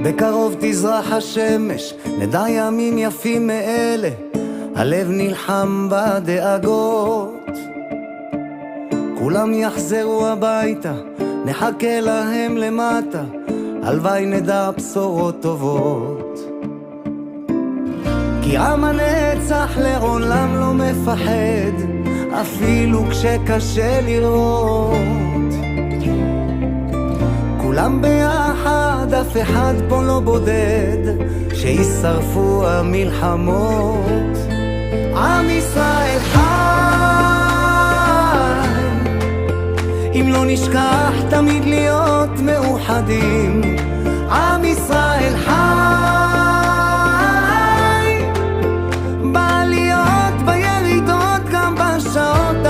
בקרוב תזרח השמש, נדע ימים יפים מאלה, הלב נלחם בדאגות. כולם יחזרו הביתה, נחכה להם למטה, הלוואי נדע בשורות טובות. כי עם הנצח לעולם לא מפחד, אפילו כשקשה לראות. כולם ביחד, אף אחד פה לא בודד, שישרפו המלחמות. עם ישראל חי, אם לא נשכח תמיד להיות מאוחדים. עם ישראל חי,